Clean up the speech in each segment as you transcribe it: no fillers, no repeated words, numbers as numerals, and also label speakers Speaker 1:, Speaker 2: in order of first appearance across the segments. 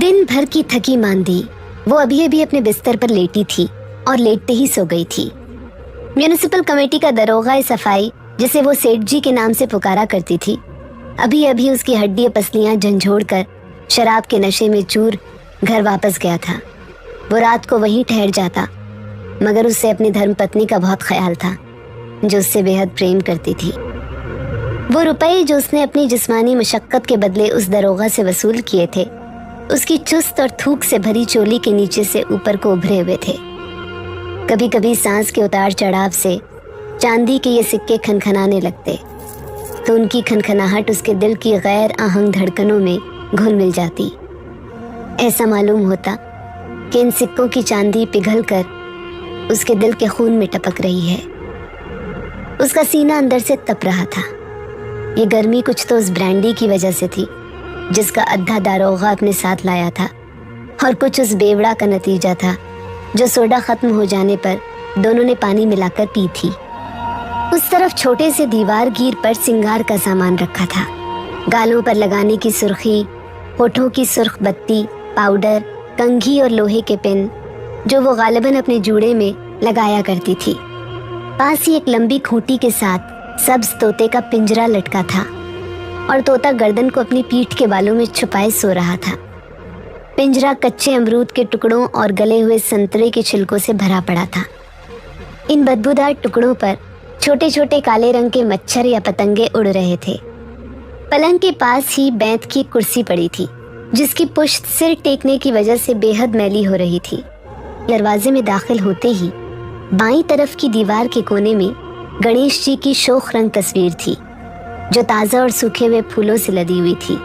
Speaker 1: दिन भर की थकी मांदी वो अभी अभी अपने बिस्तर पर लेटी थी और लेटते ही सो गई थी। म्यूनिसिपल कमेटी का दरोगा सफाई, जिसे वो सेठ जी के नाम से पुकारा करती थी, अभी अभी उसकी हड्डी पसलियां झंझोड़ कर शराब के नशे में चूर घर वापस गया था। वो रात को वहीं ठहर जाता, मगर उससे अपनी धर्मपत्नी का बहुत ख्याल था, जो उससे बेहद प्रेम करती थी। वो रुपए जो उसने अपनी जिस्मानी मशक्कत के बदले उस दरोगा से वसूल किए थे, उसकी चुस्त और थूक से भरी चोली के नीचे से ऊपर को उभरे हुए थे। कभी कभी सांस के उतार चढ़ाव से चांदी के ये सिक्के खनखनाने लगते, तो उनकी खनखनाहट उसके दिल की गैर आहंग धड़कनों में घुल मिल जाती। ऐसा मालूम होता कि इन सिक्कों की चांदी पिघलकर उसके दिल के खून में टपक रही है। उसका सीना अंदर से तप रहा था। ये गर्मी कुछ तो उस ब्रांडी की वजह से थी, जिसका अद्धा दारोगा अपने साथ लाया था, और कुछ उस बेवड़ा का नतीजा था, जो सोडा खत्म हो जाने पर दोनों ने पानी मिलाकर पी थी। उस तरफ छोटे से दीवार गिर पर सिंगार का सामान रखा था। गालों पर लगाने की सुर्खी, होठों की सुर्ख बत्ती, पाउडर, कंघी और लोहे के पिन, जो वो गालिबन अपने जूड़े में लगाया करती थी। पास ही एक लंबी खूंटी के साथ सब्ज तोते का पिंजरा लटका था, और तोता गर्दन को अपनी पीठ के बालों में छुपाए सो रहा था। पिंजरा कच्चे अमरूद के टुकड़ों और गले हुए संतरे के छिलकों से भरा पड़ा था। इन बदबूदार टुकड़ों पर छोटे छोटे काले रंग के मच्छर या पतंगे उड़ रहे थे। पलंग के पास ही बैंत की कुर्सी पड़ी थी, जिसकी पुश्त सिर टेकने की वजह से बेहद मैली हो रही थी। दरवाजे में दाखिल होते ही बाईं तरफ की दीवार के कोने में गणेश जी की शोख रंग तस्वीर थी, जो ताज़ा और सूखे हुए फूलों से लदी हुई थी।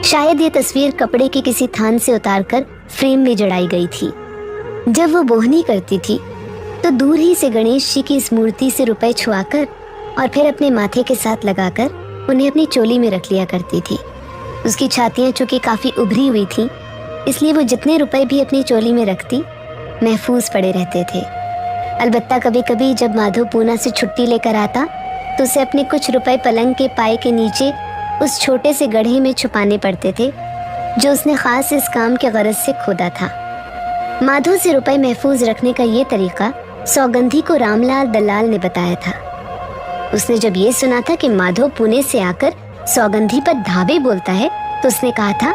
Speaker 1: शायद ये तस्वीर कपड़े के किसी थान से उतारकर फ्रेम में जड़ाई गई थी। जब वो बोहनी करती थी तो दूर ही से गणेश जी की इस मूर्ति से रुपए छुआकर और फिर अपने माथे के साथ लगाकर उन्हें अपनी चोली में रख लिया करती थी। उसकी छातियां चूंकि काफी उभरी हुई थीं, इसलिए वो जितने रुपए भी अपनी चोली में रखती महफूज पड़े रहते थे। अलबत्ता कभी कभी जब माधव पूना से छुट्टी लेकर आता तो उसे अपने कुछ रुपए पलंग के पाए के नीचे उस छोटे से गड्ढे में छुपाने पड़ते थे, जो उसने खास इस काम के गरज से खोदा था। माधव से रुपए महफूज रखने का ये तरीका सौगंधी को रामलाल दलाल ने बताया था। उसने जब ये सुना था कि माधव पुणे से आकर सौगंधी पर धाबे बोलता है, तो उसने कहा था,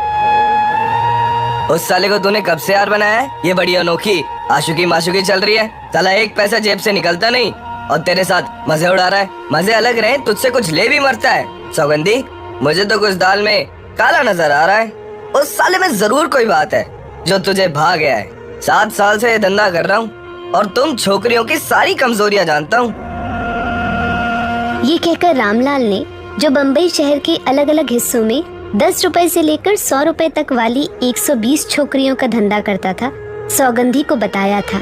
Speaker 2: उस साले को तूने कब से यार बनाया है? ये बड़ी अनोखी आशुकी माशुकी चल रही है। साला एक पैसा जेब से निकलता नहीं और तेरे साथ मजे उड़ा रहा है। मजे अलग रहे, तुझसे कुछ ले भी मरता है। सौगंधी, मुझे तो कुछ दाल में काला नजर आ रहा है। उस साले में जरूर कोई बात है जो तुझे भा गया है। 7 साल से ये धंधा कर रहा हूँ और तुम छोकरियों की सारी कमजोरियां जानता हूँ।
Speaker 1: ये कहकर रामलाल ने, जो बम्बई शहर के अलग अलग हिस्सों में 10 रुपए से लेकर 100 रुपए तक वाली 120 छोकरियों का धंधा करता था, सौगंधी को बताया था,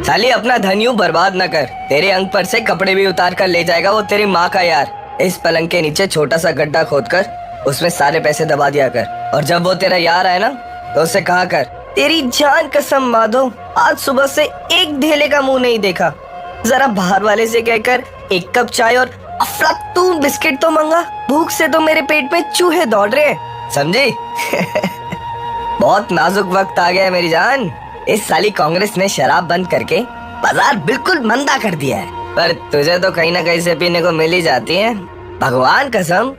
Speaker 2: साली अपना धन यूं बर्बाद न कर। तेरे अंग पर से कपड़े भी उतार कर ले जाएगा वो तेरी माँ का यार। इस पलंग के नीचे छोटा सा गड्ढा खोदकर उसमें सारे पैसे दबा दिया कर, और जब वो तेरा यार आए ना तो उसे कहा कर, तेरी जान कसम माधव, आज सुबह से एक ढेले का मुंह नहीं देखा। जरा बाहर वाले से कहकर 1 कप चाय और अफलातून बिस्किट तो मंगा। भूख से तो मेरे पेट में चूहे दौड़ रहे हैं, समझी? बहुत नाजुक वक्त आ गया है मेरी जान। इस साली कांग्रेस ने शराब बंद करके बाजार बिल्कुल मंदा कर दिया है, पर तुझे तो कहीं ना कहीं से पीने को मिल ही जाती है। भगवान कसम,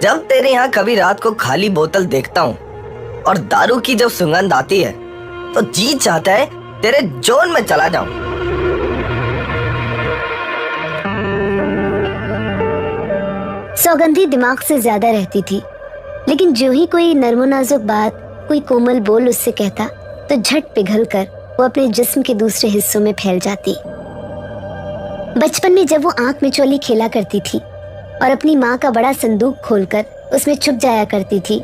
Speaker 2: जब तेरे यहाँ कभी रात को खाली बोतल देखता हूँ और दारू की जब सुगंध आती है तो जी चाहता है तेरे जोन में चला जाऊं।
Speaker 1: सौगंधी दिमाग से ज्यादा रहती थी, लेकिन जो ही कोई नर्मो नाजुक बात, कोई कोमल बोल उससे कहता तो झट पिघलकर वो अपने जिस्म के दूसरे हिस्सों में फैल जाती। बचपन में जब वो आंख मिचौली खेला करती थी और अपनी माँ का बड़ा संदूक खोलकर उसमें छुप जाया करती थी,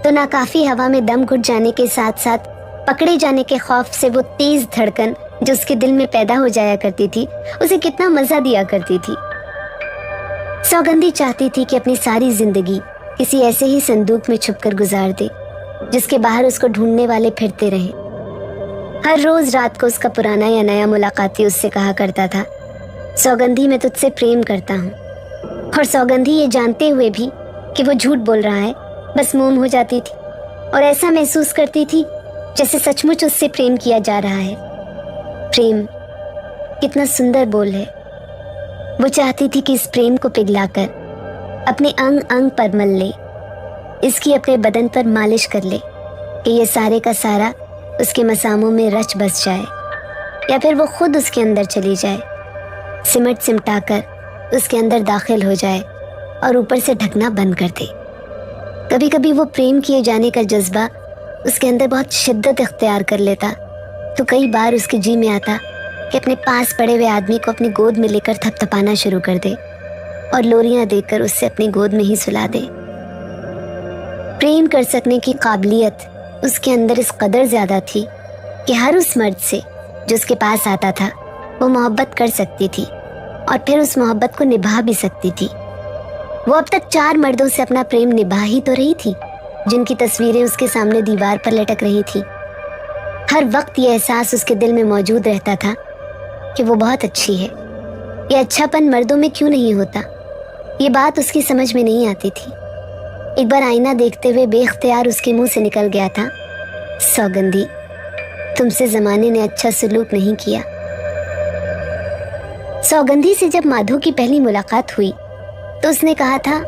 Speaker 1: तो नाकाफी हवा में दम घुट जाने के साथ साथ पकड़े जाने के खौफ से वो तेज धड़कन जो उसके दिल में पैदा हो जाया करती थी, उसे कितना मजा दिया करती थी। सौगंधी चाहती थी कि अपनी सारी जिंदगी किसी ऐसे ही संदूक में छुपकर गुजार दे, जिसके बाहर उसको ढूंढने वाले फिरते रहें। हर रोज रात को उसका पुराना या नया मुलाकाती उससे कहा करता था, सौगंधी मैं तुझसे प्रेम करता हूँ। और सौगंधी ये जानते हुए भी कि वो झूठ बोल रहा है, बस मोम हो जाती थी और ऐसा महसूस करती थी जैसे सचमुच उससे प्रेम किया जा रहा है। प्रेम कितना सुंदर बोल है। वो चाहती थी कि इस प्रेम को पिघलाकर अपने अंग अंग पर मल ले, इसकी अपने बदन पर मालिश कर ले कि ये सारे का सारा उसके मसामों में रच बस जाए, या फिर वो खुद उसके अंदर चली जाए, सिमट सिमटा कर उसके अंदर दाखिल हो जाए और ऊपर से ढकना बंद कर दे। कभी कभी वो प्रेम किए जाने का जज्बा उसके अंदर बहुत शिद्दत इख्तियार कर लेता, तो कई बार उसके जी में आता कि अपने पास पड़े हुए आदमी को अपनी गोद में लेकर थपथपाना शुरू कर दे और लोरियां देकर उससे अपनी गोद में ही सुला दे। प्रेम कर सकने की काबिलियत उसके अंदर इस कदर ज्यादा थी कि हर उस मर्द से जो उसके पास आता था वो मोहब्बत कर सकती थी और फिर उस मोहब्बत को निभा भी सकती थी। वो अब तक 4 मर्दों से अपना प्रेम निभा ही तो रही थी, जिनकी तस्वीरें उसके सामने दीवार पर लटक रही थी। हर वक्त ये एहसास उसके दिल में मौजूद रहता था कि वो बहुत अच्छी है। ये अच्छापन मर्दों में क्यों नहीं होता, ये बात उसकी समझ में नहीं आती थी। एक बार आईना देखते हुए बेख्तियार उसके मुंह से निकल गया था, सौगंधी, तुमसे जमाने ने अच्छा सलूक नहीं किया। सौगंधी से जब माधो की पहली मुलाकात हुई तो उसने कहा था,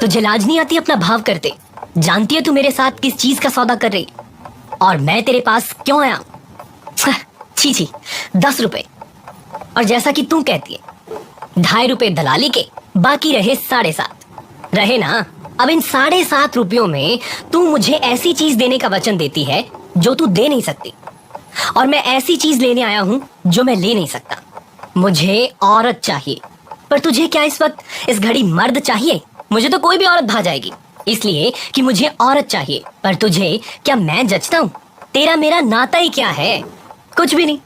Speaker 3: तुझे लाज नहीं आती अपना भाव करते? जानती है तू मेरे साथ किस चीज का सौदा कर रही और मैं तेरे पास क्यों आया? छी छी, 10 रुपए। और जैसा कि तू कहती है 2.5 रुपए दलाली के, बाकी रहे 7.5 रहे ना। अब इन 7.5 रुपयों में तू मुझे ऐसी चीज देने का वचन देती है जो तू दे नहीं सकती, और मैं ऐसी चीज लेने आया हूं जो मैं ले नहीं सकता। मुझे औरत चाहिए, पर तुझे क्या इस वक्त इस घड़ी मर्द चाहिए? मुझे तो कोई भी औरत भा जाएगी, इसलिए कि मुझे औरत चाहिए। पर तुझे क्या मैं जचता हूं? तेरा मेरा नाता ही क्या है? कुछ भी नहीं।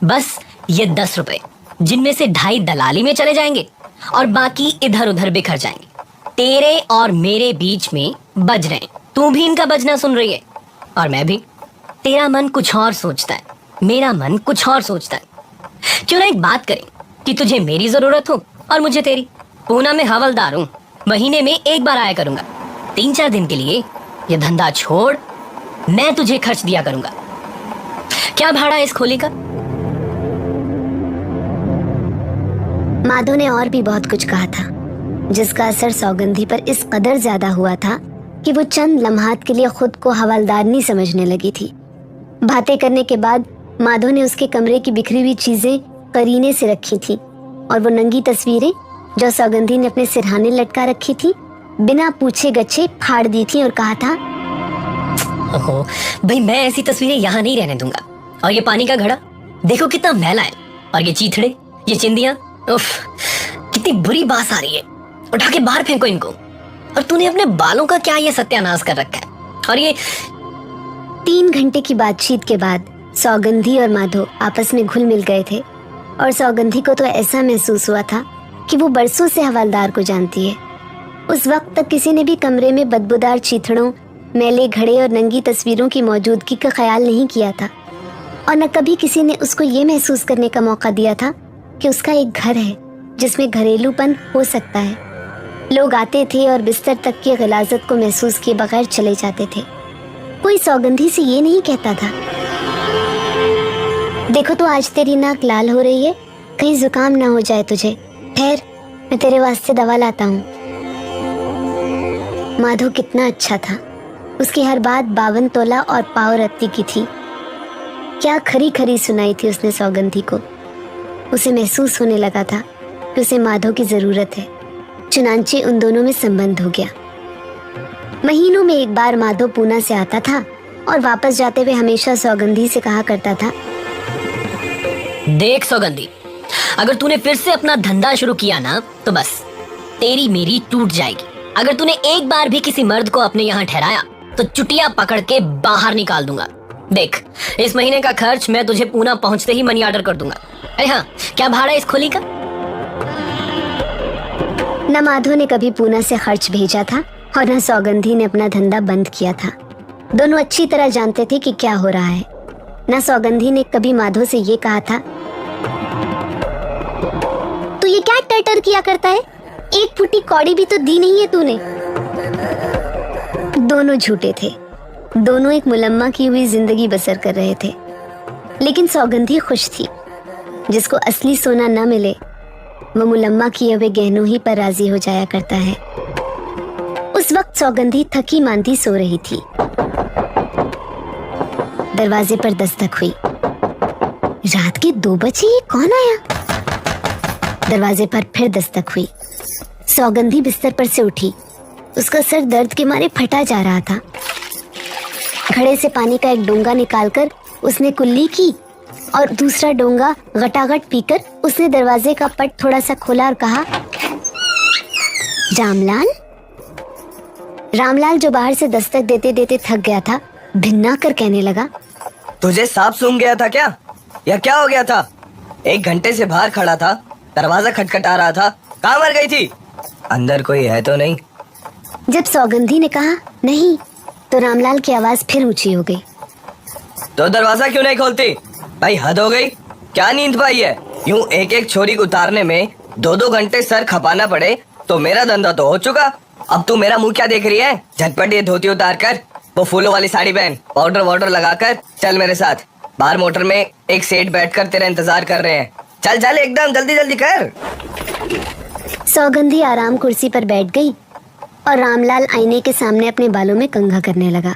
Speaker 3: बस ये 10 रुपए, जिनमें से 2.5 दलाली में चले जाएंगे और बाकी इधर उधर बिखर जाएंगे। तेरे और मेरे बीच में बज रहे हैं। तू भी इनका बजना सुन रही है और मैं भी। तेरा मन कुछ और सोचता है, मेरा मन कुछ और सोचता है। क्यों ना एक बात करें कि तुझे मेरी जरूरत हो और मुझे तेरी। पूना में हवलदार हूँ, महीने में 1 बार आया करूंगा। 3-4 दिन के लिए ये धंधा छोड़, मैं तुझे खर्च दिया करूंगा। क्या भाड़ा है इस खोली का?
Speaker 1: माधो ने और भी बहुत कुछ कहा था, जिसका असर सौगंधी पर इस कदर ज्यादा हुआ था कि वो चंद लम्हात के लिए खुद को हवलदारनी समझने लगी थी। बातें करने के बाद माधो ने उसके कमरे की बिखरी हुई चीजें करीने से रखी थी और वो नंगी तस्वीरें जो सौगंधी ने अपने सिरहाने लटका रखी थी बिना पूछे गच्छे फाड़ दी थी और कहा था,
Speaker 3: ओहो भाई, मैं ऐसी तस्वीरें यहाँ नहीं रहने दूंगा। और ये पानी का घड़ा देखो कितना मैला है, और ये चीथड़े, ये चिंदियां, उफ, कितनी बुरी बास आ रही है। उठा के बाहर फेंको इनको। और तूने अपने बालों का क्या ये सत्यानाश कर रखा है? और ये
Speaker 1: 3 घंटे की बातचीत के बाद सौगंधी और माधो आपस में घुल मिल गए थे और सौगंधी को तो ऐसा महसूस हुआ था कि वो बरसों से हवलदार को जानती है। उस वक्त तक किसी ने भी कमरे में बदबूदार चीथड़ों, मैले घड़े और नंगी तस्वीरों की मौजूदगी का ख्याल नहीं किया था, और न कभी किसी ने उसको ये महसूस करने का मौका दिया था कि उसका एक घर है जिसमें घरेलूपन हो सकता है। लोग आते थे और बिस्तर तक की गिलाजत को महसूस किए बगैर चले जाते थे। कोई सौगंधी से ये नहीं कहता था, देखो तो आज तेरी नाक लाल हो रही है, कहीं जुकाम ना हो जाए तुझे, ठहर मैं तेरे वास्ते दवा लाता हूँ। माधो कितना अच्छा था, उसकी हर बात 52 तोला और पाव रत्ती की थी। क्या खरी खरी सुनाई थी उसने सौगंधी को। उसे महसूस होने लगा था कि उसे माधो की जरूरत है। चुनांचे उन दोनों में संबंध हो गया। महीनों में एक बार माधो पूना से आता था और वापस जाते हुए हमेशा सौगंधी से कहा करता था,
Speaker 3: देख सौगंधी, अगर तूने फिर से अपना धंधा शुरू किया ना तो बस तेरी मेरी टूट जाएगी। अगर तूने एक बार भी किसी मर्द को अपने यहाँ ठहराया तो चुटिया पकड़ के बाहर निकाल दूंगा। देख, इस महीने का खर्च मैं तुझे पूना पहुंचते ही मनी ऑर्डर कर दूंगा। अरे हाँ, क्या भाड़ा है इस खोली का?
Speaker 1: न माधो ने कभी पूना से खर्च भेजा था और न सौगंधी ने अपना धंधा बंद किया था। दोनों अच्छी तरह जानते थे कि क्या हो रहा है। न सौगंधी ने कभी माधो से ये कहा था, तू ये क्या टटर किया करता है, एक फुटी कौड़ी भी तो दी नहीं है तूने। दोनों झूठे थे, दोनों एक मुलम्मा की हुई जिंदगी बसर कर रहे थे। लेकिन सौगंधी खुश थी। जिसको असली सोना न मिले वो मुलम्मा किए हुए गहनों ही पर राजी हो जाया करता है। उस वक्त सौगंधी थकी मांदी सो रही थी। दरवाजे पर दस्तक हुई। रात के 2 बजे ये कौन आया? दरवाजे पर फिर दस्तक हुई। सौगंधी बिस्तर पर से उठी। उसका सर दर्द के मारे फटा जा रहा था। घड़े से पानी का एक डोंगा निकालकर उसने कुल्ली की और दूसरा डोंगा गटागट पीकर उसने दरवाजे का पट थोड़ा सा खोला और कहा, रामलाल। रामलाल जो बाहर से दस्तक देते देते थक गया था, भिन्ना कर कहने लगा,
Speaker 2: तुझे सांप सूंघ गया था क्या, या क्या हो गया था? 1 घंटे से बाहर खड़ा था, दरवाजा खटखटा रहा था, कहाँ मर गई थी? अंदर कोई है तो नहीं?
Speaker 1: जब सौगंधी ने कहा नहीं, तो रामलाल की आवाज फिर ऊंची हो गई।
Speaker 2: तो दरवाजा क्यों नहीं खोलती? भाई हद हो गई, क्या नींद पाई है? यूं एक एक छोरी उतारने में 2-2 घंटे सर खपाना पड़े तो मेरा धंधा तो हो चुका। अब तू मेरा मुंह क्या देख रही है? झटपट ये धोती उतार कर, वो फूलों वाली साड़ी पहन, पाउडर वाउडर लगाकर चल मेरे साथ। बाहर मोटर में एक सेठ बैठकर तेरा इंतजार कर रहे हैं। चल चल, एकदम जल्दी जल्दी कर।
Speaker 1: सौगंधी आराम कुर्सी पर बैठ गई और रामलाल आईने के सामने अपने बालों में कंघा करने लगा।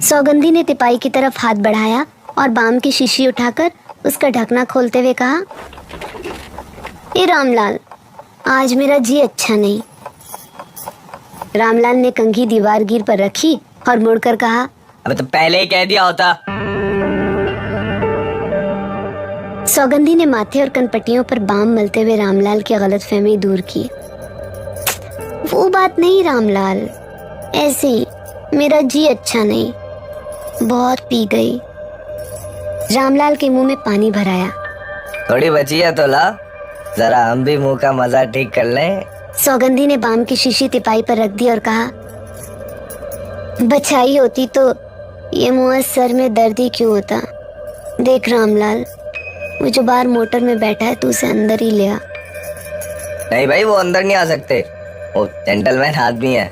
Speaker 1: सौगंधी ने तिपाई की तरफ हाथ बढ़ाया और बाम की शीशी उठाकर उसका ढकना खोलते हुए कहा, ए रामलाल, आज मेरा जी अच्छा नहीं। रामलाल ने कंघी दीवार गिर पर रखी और मुड़कर कहा,
Speaker 2: अब तो पहले ही कह दिया होता।
Speaker 1: सौगंधी ने माथे और कनपट्टियों पर बाम मलते हुए रामलाल की गलतफहमी दूर की। वो बात नहीं रामलाल, ऐसे ही मेरा जी अच्छा नहीं, बहुत पी गई। रामलाल के मुंह में पानी भर आया।
Speaker 2: थोड़ी बची है तो ला, जरा हम भी मुंह का मजा ठीक कर लें।
Speaker 1: सौगंधी ने बाम की शीशी तिपाई पर रख दी और कहा, बचाई होती तो ये मुंह सर में दर्द ही क्यों होता। देख रामलाल, वो जो बाहर मोटर में बैठा है, तू उसे अंदर ही ले आ।
Speaker 2: नहीं भाई, वो अंदर नहीं आ सकते, वो जेंटलमैन आदमी है।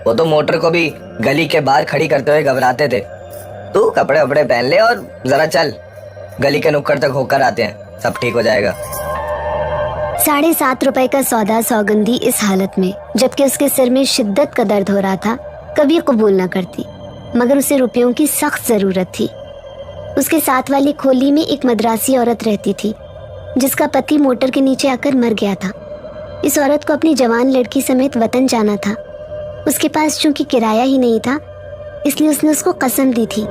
Speaker 2: वो तो मोटर को भी गली के बाहर खड़ी करते हुए घबराते थे। तू कपड़े वपड़े पहन ले और जरा चल, गली के नुक्कड़ तक होकर आते हैं, सब ठीक हो जाएगा।
Speaker 1: 7.5 रुपए का सौदा सौगंधी इस हालत में, जबकि उसके सिर में शिद्दत का दर्द हो रहा था, कभी कबूल न करती, मगर उसे रुपयों की सख्त जरूरत थी। उसके साथ वाली खोली में एक मद्रासी औरत रहती थी, जिसका पति मोटर के नीचे आकर मर गया था। इस औरत को अपनी जवान लड़की समेत वतन जाना था। उसके पास चूंकि किराया ही नहीं था, इसलिए उसने उसको कसम दी थी,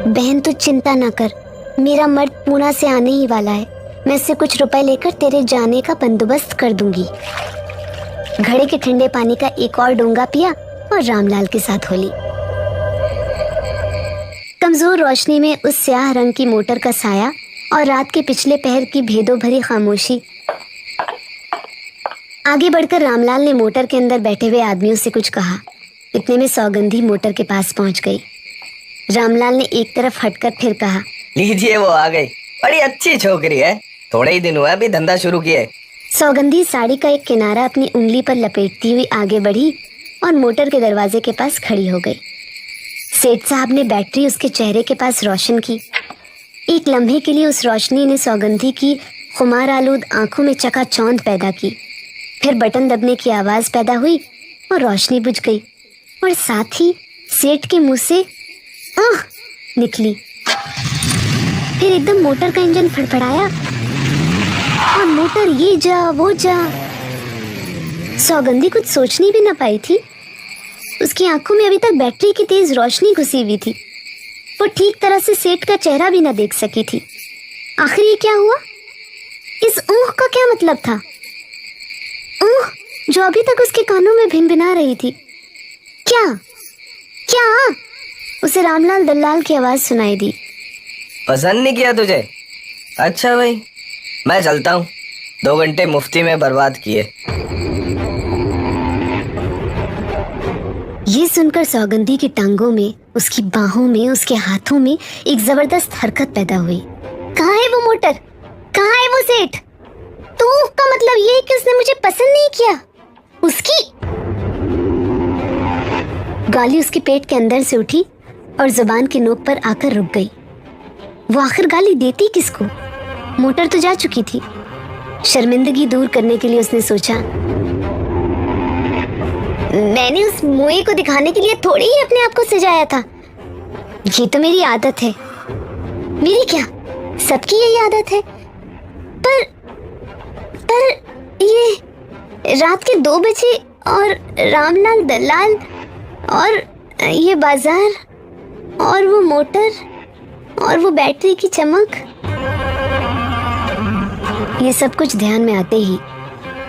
Speaker 1: बहन तू चिंता ना कर, मेरा मर्द पूना से आने ही वाला है, मैं इससे कुछ रुपए लेकर तेरे जाने का बंदोबस्त कर दूंगी। घड़े के ठंडे पानी का एक और डोंगा पिया और रामलाल के साथ होली। कमजोर रोशनी में उस स्याह रंग की मोटर का साया और रात के पिछले पहर की भेदों भरी खामोशी। आगे बढ़कर रामलाल ने मोटर के अंदर बैठे हुए आदमियों से कुछ कहा। इतने में सौगंधी मोटर के पास पहुंच गई। रामलाल ने एक तरफ हटकर फिर कहा,
Speaker 2: लीजिए वो आ गई, बड़ी अच्छी छोकरी है, थोड़े ही दिन हुआ अभी धंधा शुरू किए।
Speaker 1: सौगंधी साड़ी का एक किनारा अपनी उंगली पर लपेटती हुई आगे बढ़ी और मोटर के दरवाजे के पास खड़ी हो गई। सेठ साहब ने बैटरी उसके चेहरे के पास रोशन की। एक लम्हे के लिए उस रोशनी ने सौगंधी की खुमार आलूद आंखों में चकाचौंध पैदा की। फिर बटन दबने की आवाज पैदा हुई और रोशनी बुझ गई और साथ ही सेठ के मुंह से आह निकली। फिर एकदम मोटर का इंजन फड़फड़ाया और मोटर ये जा वो जा। सौगंधी कुछ सोचनी भी ना पाई थी। उसकी आंखों में अभी तक बैटरी की तेज रोशनी घुसी हुई थी। वो ठीक तरह से सेठ का चेहरा भी ना देख सकी थी। आखिर ये क्या हुआ? इस ऊह का क्या मतलब था? ऊह जो अभी तक उसके कानों में भिनभिना रही थी। क्या क्या? उसे रामलाल दल्लाल की आवाज सुनाई दी।
Speaker 2: पसंद नहीं किया तुझे? अच्छा भाई, मैं चलता हूँ, 2 घंटे मुफ्ती में बर्बाद किए।
Speaker 1: ये सुनकर सौगंधी की टांगों में, उसकी बाहों में, उसके हाथों में एक जबरदस्त हरकत पैदा हुई। कहाँ है वो मोटर? कहाँ है वो सेठ? तो का मतलब ये है कि उसने मुझे पसंद नहीं किया। उसकी गाली उसके पेट के अंदर से उठी और जुबान की नोक पर आकर रुक गई। वो आखिर गाली देती किसको? मोटर तो जा चुकी थी। शर्मिंदगी दूर करने के लिए उसने सोचा, मैंने उस मुए को दिखाने के लिए थोड़ी ही अपने आप को सजाया था। ये तो मेरी आदत है। मेरी क्या, सबकी यही आदत है। पर ये रात के 2 बजे और रामलाल दलाल और ये बाजार और वो मोटर और वो बैटरी की चमक, ये सब कुछ ध्यान में आते ही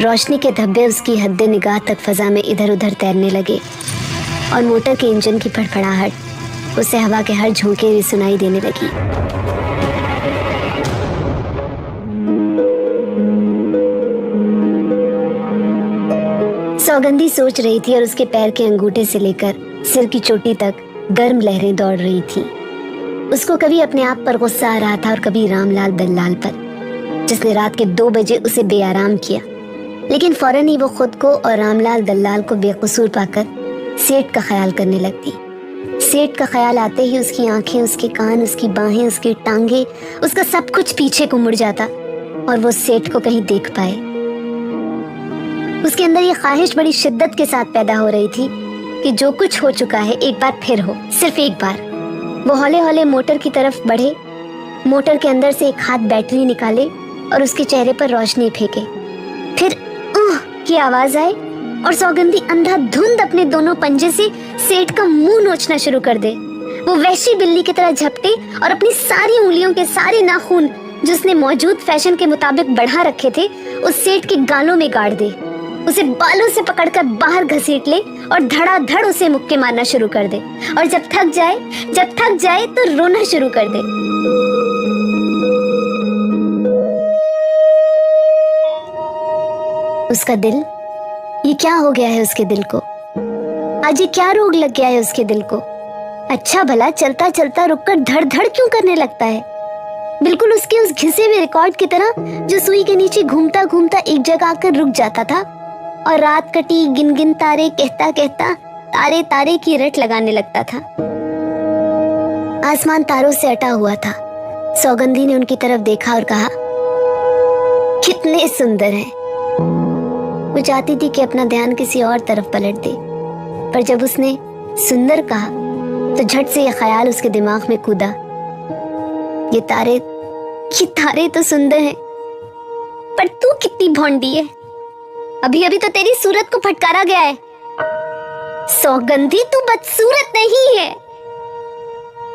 Speaker 1: रोशनी के धब्बे उसकी हद्दे निगाह तक फजा में इधर उधर तैरने लगे और मोटर के इंजन की फड़फड़ाहट उसे हवा के हर झोंके में सुनाई देने लगी। सौगंधी सोच रही थी और उसके पैर के अंगूठे से लेकर सिर की चोटी तक गर्म लहरें दौड़ रही थी। उसको कभी अपने आप पर गुस्सा आ रहा था और कभी रामलाल दलाल पर, जिसने रात के 2 बजे उसे बेआराम किया। लेकिन फौरन ही वो खुद को और रामलाल दलाल को बेकसूर पाकर सेठ का ख्याल करने लगती। सेठ का ख्याल आते ही उसकी आंखें, उसके कान, उसकी बाहें, उसकी टांगे, उसका सब कुछ पीछे को मुड़ जाता और वो सेठ को कहीं देख पाए। उसके अंदर ये ख्वाहिश बड़ी शिद्दत के साथ पैदा हो रही थी कि जो कुछ हो चुका है एक बार फिर हो, सिर्फ एक बार। वो हौले हौले मोटर की तरफ बढ़े, मोटर के अंदर से एक हाथ बैटरी निकाले और उसके चेहरे पर रोशनी फेंके। फिर की आवाज आए और सौगंधी अंधाधुंध अपने दोनों पंजे से सेठ का मुंह नोचना शुरू कर दे। वो वहशी बिल्ली की तरह झपटे और अपनी सारी उंगलियों के सारे नाखून जो उसने मौजूद फैशन के मुताबिक बढ़ा रखे थे उस सेठ के गालों में गाड़ दे। उसे बालों से पकड़कर बाहर घसीट ले और धड़ाधड़ उसे मुक्के मारना शुरू कर दे और जब थक जाए तो रोना शुरू कर दे। उसका दिल, ये क्या हो गया है उसके दिल को? आज ये क्या रोग लग गया है उसके दिल को? अच्छा भला चलता चलता रुककर धड़ धड़ क्यों करने लगता है? बिल्कुल उसके उस घिसे हुए रिकॉर्ड की तरह जो सुई के नीचे घूमता घूमता एक जगह आकर रुक जाता था और रात कटी गिन गिन तारे कहता कहता तारे तारे की रट लगाने लगता था। आसमान तारों से अटा हुआ था। सौगंधी ने उनकी तरफ देखा और कहा, कितने सुंदर हैं। वो चाहती थी कि अपना ध्यान किसी और तरफ पलट दे, पर जब उसने सुंदर कहा तो झट से यह ख्याल उसके दिमाग में कूदा, ये तारे तो सुंदर हैं, पर तू कितनी भोंडी है। अभी अभी तो तेरी सूरत को फटकारा गया है। सौगंधी तू बदसूरत नहीं है।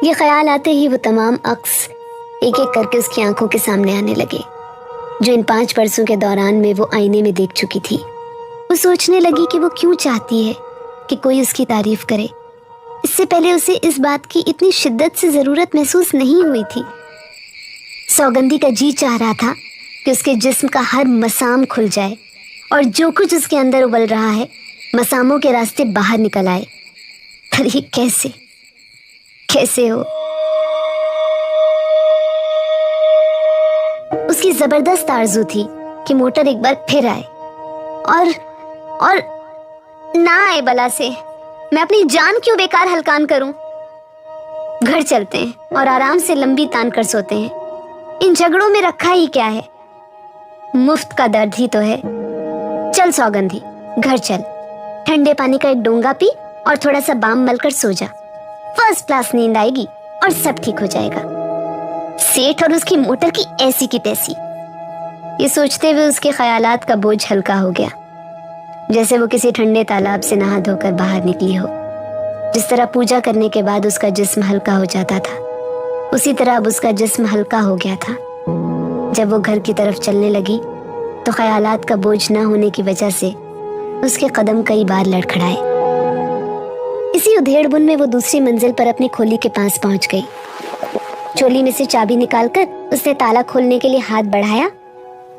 Speaker 1: ये ख्याल आते ही वो तमाम अक्स एक एक करके उसकी आंखों के सामने आने लगे जो इन 5 बरसों के दौरान में वो आईने में देख चुकी थी। वो सोचने लगी कि वो क्यों चाहती है कि कोई उसकी तारीफ करे। इससे पहले उसे इस बात की इतनी शिद्दत से जरूरत महसूस नहीं हुई थी। सौगंधी का जी चाह रहा था कि उसके जिस्म का हर मसाम खुल जाए और जो कुछ उसके अंदर उबल रहा है मसामों के रास्ते बाहर निकल आए। पर ये कैसे हो? उसकी जबरदस्त आरज़ू थी कि मोटर एक बार फिर आए और ना आए बला से। मैं अपनी जान क्यों बेकार हलकान करूं? घर चलते हैं और आराम से लंबी तान कर सोते हैं। इन झगड़ों में रखा ही क्या है? मुफ्त का दर्द ही तो है। चल सौगंधी, घर चल, ठंडे पानी का एक डोंगा पी और थोड़ा सा बाम मलकर सो जा। फर्स्ट क्लास नींद आएगी और सब ठीक हो जाएगा। सेठ और उसकी मोटर की ऐसी की तैसी। ये सोचते हुए उसके ख्यालात का बोझ हल्का हो गया, जैसे वो किसी ठंडे तालाब से नहा धोकर बाहर निकली हो। जिस तरह पूजा करने के बाद उसका जिस्म हल्का हो जाता था, उसी तरह अब उसका जिस्म हल्का हो गया था। जब वो घर की तरफ चलने लगी तो ख्यालात का बोझ न होने की वजह से उसके कदम कई बार लड़खड़ाए। इसी उधेड़-बुन में वो दूसरी मंजिल पर अपनी खोली के पास पहुंच गई। चोली में से चाबी निकालकर उसने ताला खोलने के लिए हाथ बढ़ाया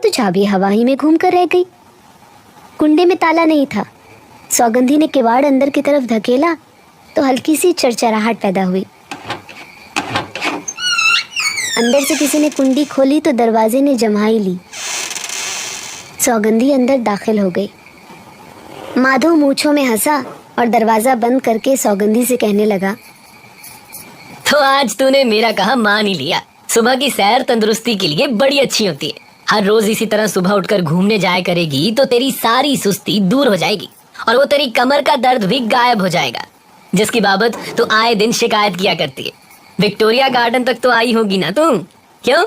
Speaker 1: तो चाबी हवा ही में घूम कर रह गई। कुंडे में ताला नहीं था। सौगंधी ने किवाड़ अंदर की तरफ धकेला तो हल्की सी चरचराहट पैदा हुई। अंदर से किसी ने कुंडी खोली तो दरवाजे ने जमाई ली। सौगंधी अंदर दाखिल हो गई। माधव मूंछों में हंसा और दरवाजा बंद करके सौगंधी से कहने लगा,
Speaker 3: तो आज तूने मेरा कहा मान ही लिया। सुबह की सैर तंदुरुस्ती के लिए बड़ी अच्छी होती है। हर रोज इसी तरह सुबह उठकर घूमने जाया करेगी तो तेरी सारी सुस्ती दूर हो जाएगी और वो तेरी कमर का दर्द भी गायब हो जाएगा, जिसकी बाबत तू आए दिन शिकायत किया करती है। विक्टोरिया गार्डन तक तो आई होगी ना तुम, क्यों?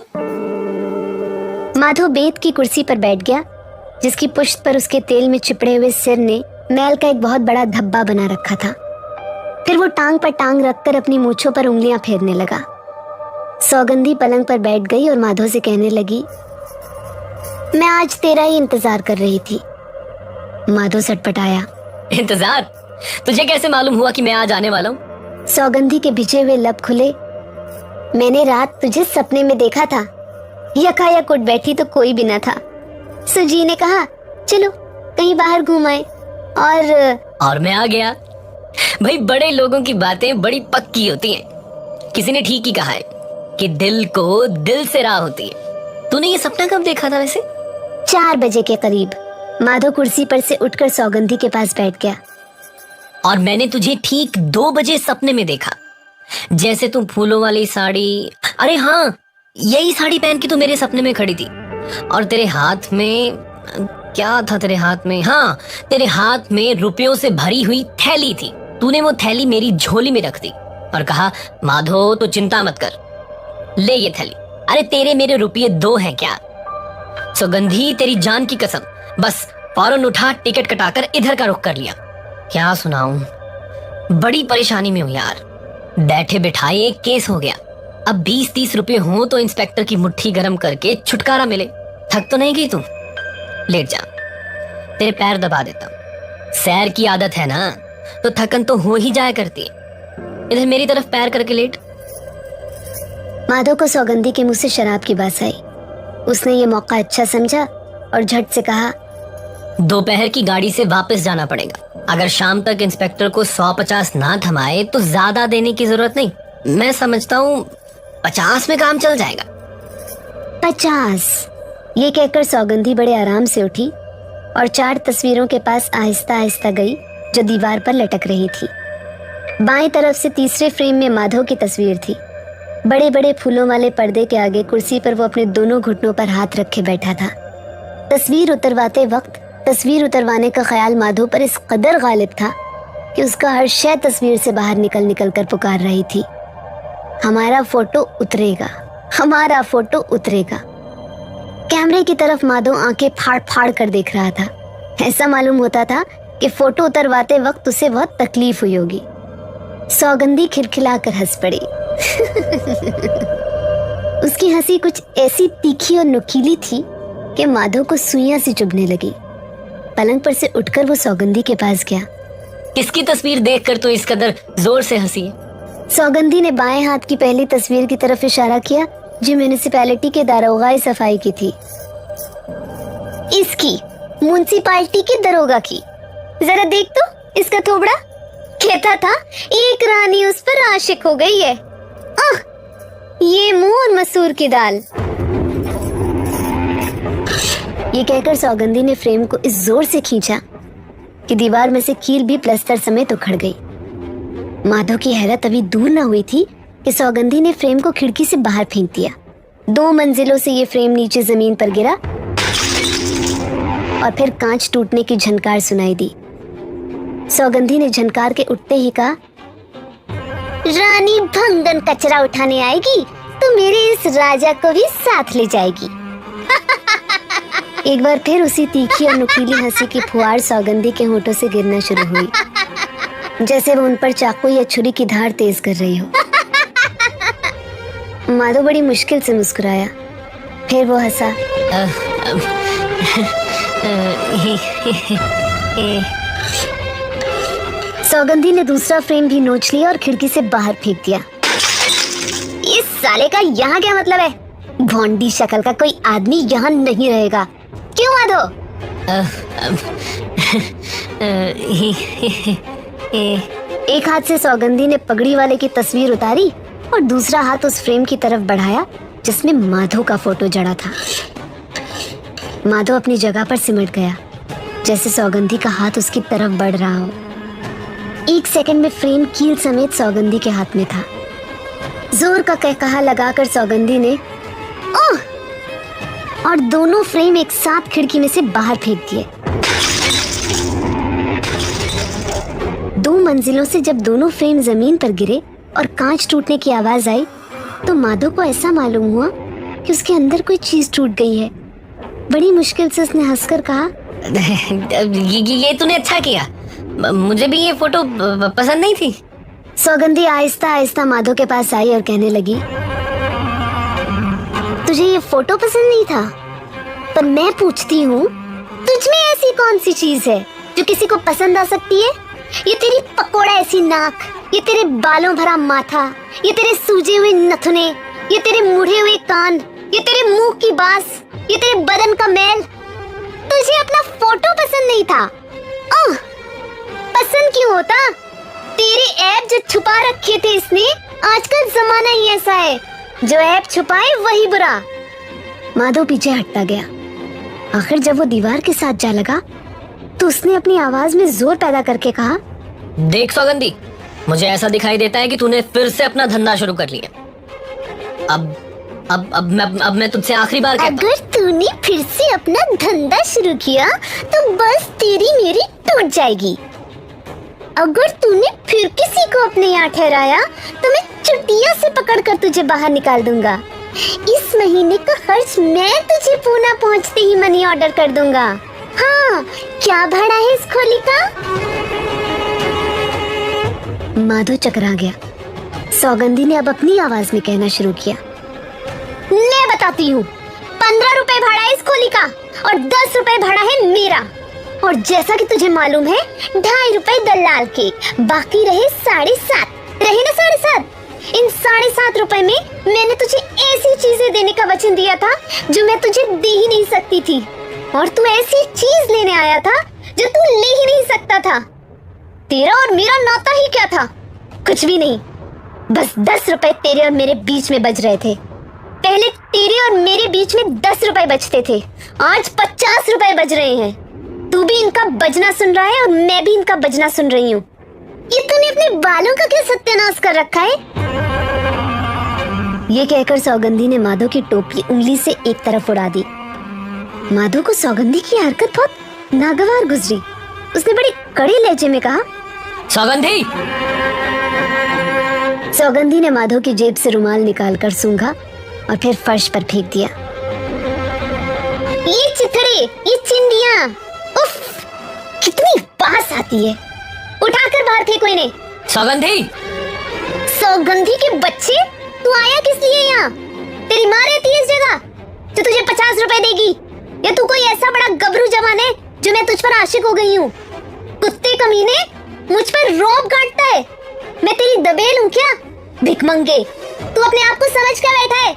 Speaker 1: माधव बेत की कुर्सी पर बैठ गया, जिसकी पुश्त पर उसके तेल में चिपड़े हुए सिर ने मैल का एक बहुत बड़ा धब्बा बना रखा था। फिर वो टांग पर टांग रखकर अपनी मूंछों पर उंगलियां फेरने लगा। सौगंधी पलंग पर बैठ गई और माधव से कहने लगी, मैं आज तेरा ही इंतजार कर रही थी। माधव सटपटाया।
Speaker 3: इंतजार? तुझे कैसे मालूम हुआ कि मैं आज आने वाला हूँ?
Speaker 1: सौगंधी के भिजे हुए लब खुले। मैंने रात तुझे सपने में देखा था, यकायक उठ बैठी तो कोई भी न था। सुजी ने कहा चलो कहीं बाहर घूम आए और
Speaker 3: मैं आ गया। भाई बड़े लोगों की बातें बड़ी पक्की होती हैं। किसी ने ठीक ही कहा है कि दिल को दिल से राह होती है। तूने ये सपना कब देखा था वैसे?
Speaker 1: 4 बजे के करीब। माधव कुर्सी पर से उठकर सौगंधी के पास बैठ गया।
Speaker 3: और मैंने तुझे ठीक 2 बजे सपने में देखा, जैसे तुम फूलों वाली साड़ी, अरे हाँ यही साड़ी पहन के तू मेरे सपने में खड़ी थी और तेरे हाथ में क्या था? तेरे हाथ में, हाँ तेरे हाथ में रुपयों से भरी हुई थैली थी। तूने वो थैली मेरी झोली में रख दी और कहा, माधव तो चिंता मत कर, ले ये थैली। अरे तेरे मेरे रुपये 2 हैं क्या? सौगंधी तेरी जान की कसम, बस फौरन उठा, टिकट कटाकर इधर का रुख कर लिया। क्या सुनाऊं, बड़ी परेशानी में हूं यार। बैठे बिठाए एक केस हो गया। अब 20-30 रुपए हो तो इंस्पेक्टर की मुट्ठी गर्म करके छुटकारा मिले। थक तो नहीं गई तू? लेट जा, तेरे पैर दबा देता हूं। सैर की आदत है ना, तो थकन तो हो ही जाया करती है। इधर मेरी तरफ पैर करके लेट।
Speaker 1: माधव को सौगंधी के मुंह से शराब की बात आई। उसने ये मौका अच्छा समझा और झट से कहा,
Speaker 3: दोपहर की गाड़ी से वापस जाना पड़ेगा। अगर शाम तक इंस्पेक्टर को 150 ना थमाए तो ज्यादा देने की जरूरत नहीं। मैं समझता हूँ 50 में काम चल जाएगा।
Speaker 1: 50? ये कहकर सौगंधी बड़े आराम से उठी और 4 तस्वीरों के पास आहिस्ता आहिस्ता गई जो दीवार पर लटक रही थी। बाएं तरफ से तीसरे फ्रेम में माधव की तस्वीर थी। बड़े बड़े फूलों वाले पर्दे के आगे कुर्सी पर वो अपने दोनों घुटनों पर हाथ रखे बैठा था। तस्वीर उतरवाते वक्त तस्वीर उतरवाने का ख्याल माधव पर इस कदर गालिब था कि उसका हर शय तस्वीर से बाहर निकल निकल कर पुकार रही थी, हमारा फोटो उतरेगा, हमारा फोटो उतरेगा। कैमरे की तरफ माधव आंखें फाड़ फाड़ कर देख रहा था। ऐसा मालूम होता था कि फोटो उतरवाते वक्त उसे बहुत तकलीफ हुई होगी। सौगंधी खिलखिलाकर हंस पड़ी। उसकी हंसी कुछ ऐसी तीखी और नुकीली थी कि माधव को सुइयां सी चुभने लगी। पलंग पर से उठकर वो सौगंधी के पास गया।
Speaker 3: किसकी तस्वीर देखकर तो इस कदर जोर से हंसी है?
Speaker 1: सौगंधी ने बाएं हाथ की पहली तस्वीर की तरफ इशारा किया जो म्यूनिसिपैलिटी के दारोगा सफाई की थी। इसकी, म्यूनिसिपैलिटी के दरोगा की। जरा देख तो इसका थोबड़ा। कहता था एक रानी उस पर आशिक हो गई है। ये मुंह और मसूर की दाल। ये कहकर सौगंधी ने फ्रेम को इस जोर से खींचा कि दीवार में से कील भी प्लास्टर समेत उखड़ गई। माधव की हैरत अभी दूर न हुई थी कि सौगंधी ने फ्रेम को खिड़की से बाहर फेंक दिया। 2 मंजिलों से ये फ्रेम नीचे जमीन पर गिरा और फिर कांच टूटने की झनकार सुनाई दी। सौगंधी ने झनकार के उठते ही कहा, रानी भंगन कचरा उठाने आएगी तो मेरे इस राजा को भी साथ ले जाएगी। एक बार फिर उसी तीखी और नुकीली हंसी की फुहार सौगंधी के होठों से गिरना शुरू हुई, जैसे वो उन पर चाकू या छुरी की धार तेज कर रही हो। माधव बड़ी मुश्किल से मुस्कुराया, फिर वो हंसा। सौगंधी ने दूसरा फ्रेम भी नोच लिया और खिड़की से बाहर फेंक दिया। इस साले का यहाँ क्या मतलब है? भोंडी शक्ल का कोई आदमी यहाँ नहीं रहेगा। क्यों माधव? एक हाथ से सौगंधी ने पगड़ी वाले की तस्वीर उतारी और दूसरा हाथ उस फ्रेम की तरफ बढ़ाया जिसमें माधव का फोटो जड़ा था। माधव अपनी जगह पर सिमट गया, जैसे सौगंधी का हाथ उसकी तरफ बढ़ रहा हो। एक सेकंड में फ्रेम कील समेत सौगंधी के हाथ में था। जोर का कहकहा लगाकर सौगंधी ने ओह! और दोनों फ्रेम एक साथ खिड़की में से बाहर फेंक दिए। 2 मंजिलों से जब दोनों फ्रेम जमीन पर गिरे और कांच टूटने की आवाज आई तो माधव को ऐसा मालूम हुआ कि उसके अंदर कोई चीज टूट गई है। बड़ी मुश्किल से उसने हंसकर कहा,
Speaker 3: ये तूने अच्छा किया, मुझे भी ये फोटो पसंद नहीं थी।
Speaker 1: सौगंधी आहिस्ता आहिस्ता माधव के पास आई और कहने लगी, तुझे ये फोटो पसंद नहीं था, पर मैं पूछती हूँ, तुझमें ऐसी कौन सी चीज है जो किसी को पसंद आ सकती है? ये तेरी पकोड़ा ऐसी नाक, ये तेरे बालों भरा माथा, ये तेरे सूजे हुए नथुने, ये तेरे मुड़े हुए कान, ये तेरे मुंह की बास, ये तेरे बदन का मैल। तुझे अपना फोटो पसंद नहीं था? ओह! पसंद क्यों होता? तेरे ऐप जो छुपा रखे थे इसने। आजकल जमाना ही ऐसा है, जो ऐप छुपाए वही बुरा। माधव पीछे हटता गया। आखिर जब वो दीवार के साथ जा लगा तो उसने अपनी आवाज में जोर पैदा करके कहा,
Speaker 3: देख सौगंधी, मुझे ऐसा दिखाई देता है कि तूने फिर से अपना धंधा शुरू कर लिया। अब मैं तुझसे आखिरी बार कहता हूं।
Speaker 1: अगर तूने फिर से अपना धंधा शुरू किया तो बस तेरी मेरी टूट जाएगी। अगर तूने फिर किसी को अपने यहाँ ठहराया तो मैं चुटिया से पकड़कर तुझे बाहर निकाल दूंगा। इस महीने का खर्च मैं तुझे पूना पहुँचते ही मनी ऑर्डर कर दूंगा। हाँ, क्या भाड़ा है इस खोली का? माधव चकरा गया। सौगंधी ने अब अपनी आवाज में कहना शुरू किया, मैं बताती हूँ, 15 रुपए भाड़ा है इस खोली का और 10 रुपए भाड़ा है मेरा। और जैसा कि तुझे मालूम है, 2.5 रुपए दलाल के, बाकी रहे 7.5। रहे ना 7.5। इन 7.5 रुपए में मैंने तुझे ऐसी चीजें देने का वचन दिया था जो मैं तुझे दे ही नहीं सकती थी, और तू ऐसी चीज लेने आया था जो तू ले ही नहीं सकता था। तेरा और मेरा नाता ही क्या था? कुछ भी नहीं। बस 10 रुपए तेरे और मेरे बीच में बज रहे थे। पहले तेरे और मेरे बीच में 10 रुपए बजते थे, आज 50 रुपए बज रहे हैं। तू भी इनका बजना सुन रहा है और मैं भी इनका बजना सुन रही हूँ। ये तूने अपने बालों का क्या सत्यानाश कर रखा है? ये कहकर सौगंधी ने माधव की टोपी उंगली से एक तरफ उड़ा दी। माधव को सौगंधी की हरकत बहुत नागवार गुजरी। उसने बड़ी कड़े लहजे में कहा,
Speaker 3: सौगंधी।
Speaker 1: सौगंधी ने माधव की जेब से रुमाल निकालकर सूंघा और फिर फर्श पर फेंक दिया। ये चिथड़े, ये चिंदियां, उफ, कितनी बास आती है। उठाकर बाहर फेंको इन्हें।
Speaker 3: सौगंधी।
Speaker 1: सौगंधी के बच्चे, तू आया किस लिए यहाँ? तेरी माँ रहती है इस जगह जो तुझे 50 रुपए देगी, या तू कोई ऐसा बड़ा गबरू जवान है जो मैं तुझ पर आशिक हो गई हूँ? कुत्ते कमीने, मुझ पर रौब गांठता है। मैं तेरी दबेल हूँ क्या? भिखमंगे, तू अपने आप को समझ क्या बैठा है?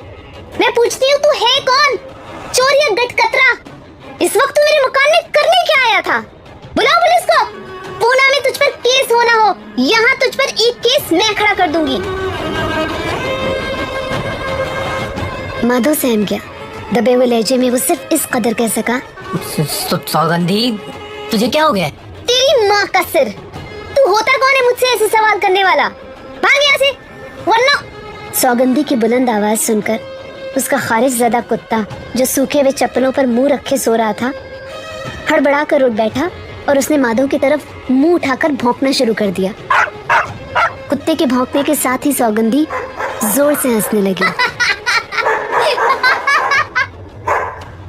Speaker 1: मैं पूछती हूँ, तू है कौन? चोर या गटकतरा? इस वक्त तू मेरे मकान में करने क्या आया था? बुलाओ पुलिस को। पूना में तुझ पर केस होना हो, यहाँ तुझ पर एक केस मैं खड़ा कर दूंगी। माधव सहम गया। दबे हुए लहजे में वो सिर्फ इस कदर कह सका,
Speaker 3: सौगंधी, तुझे क्या हो गया?
Speaker 1: तेरी माँ का सिर। तू होता कौन है मुझसे ऐसे सवाल करने वाला? भाग यहाँ से, वरना। सौगंधी की बुलंद आवाज सुनकर उसका खारिज ज़दा कुत्ता जो सूखे हुए चप्पलों पर मुंह रखे सो रहा था, हड़बड़ा कर उठ बैठा और उसने माधव की तरफ मुंह उठाकर भौंकना शुरू कर दिया। कुत्ते के भौंकने के साथ ही सौगंधी जोर से हंसने लगी।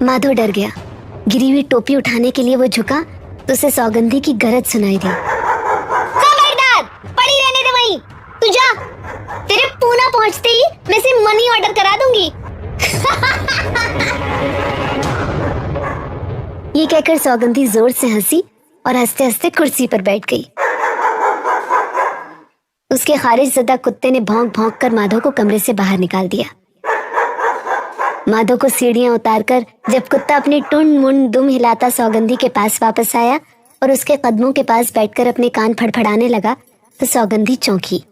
Speaker 1: माधव डर गया। गिरी हुई टोपी उठाने के लिए वो झुका तो उसे सौगंधी की गरज सुनाई दी। खबरदार, पड़ी रहने दे वहीं। तू जा, तेरे पूना पहुंचते ही मैं से मनी ऑर्डर करा दूंगी। ये कहकर सौगंधी जोर से हंसी और हंसते हंसते कुर्सी पर बैठ गई। उसके खारिज ज़दा कुत्ते ने भौंक भौंक कर माधव को कमरे से बाहर निकाल दिया। माधव को सीढ़ियां उतारकर जब कुत्ता अपनी टुन मुंड दुम हिलाता सौगंधी के पास वापस आया और उसके कदमों के पास बैठकर अपने कान फड़फड़ाने लगा तो सौगंधी चौंकी।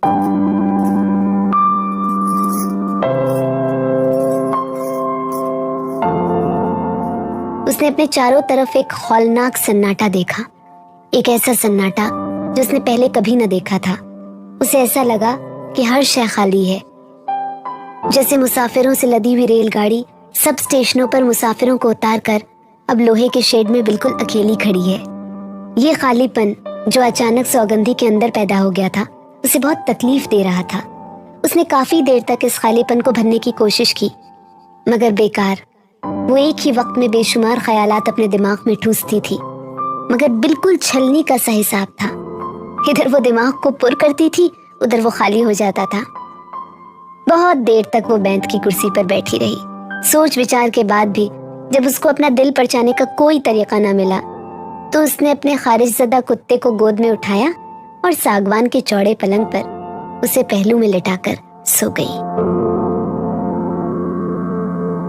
Speaker 1: उसने अपने चारों तरफ एक हौलनाक सन्नाटा देखा, एक ऐसा सन्नाटा जो उसने पहले कभी न देखा था। उसे ऐसा लगा कि हर शय खाली है, जैसे मुसाफिरों से लदी हुई रेलगाड़ी सब स्टेशनों पर मुसाफिरों को उतारकर अब लोहे के शेड में बिल्कुल अकेली खड़ी है। ये खालीपन जो अचानक सौगंधी के अंदर पैदा हो गया था उसे बहुत तकलीफ दे रहा था। उसने काफी देर तक इस खालीपन को भरने की कोशिश की, मगर बेकार। वो एक ही वक्त में बेशुमार ख्यालात अपने दिमाग में ठूसती थी, मगर बिल्कुल छलनी का सा हिसाब था। इधर वो दिमाग को पुर करती थी, उधर वो खाली हो जाता था। बहुत देर तक वो बैंत की कुर्सी पर बैठी रही। सोच विचार के बाद भी जब उसको अपना दिल परचाने का कोई तरीका ना मिला तो उसने अपने खारिजज़दा कुत्ते को गोद में उठाया और सागवान के चौड़े पलंग पर उसे पहलू में लिटाकर सो गई।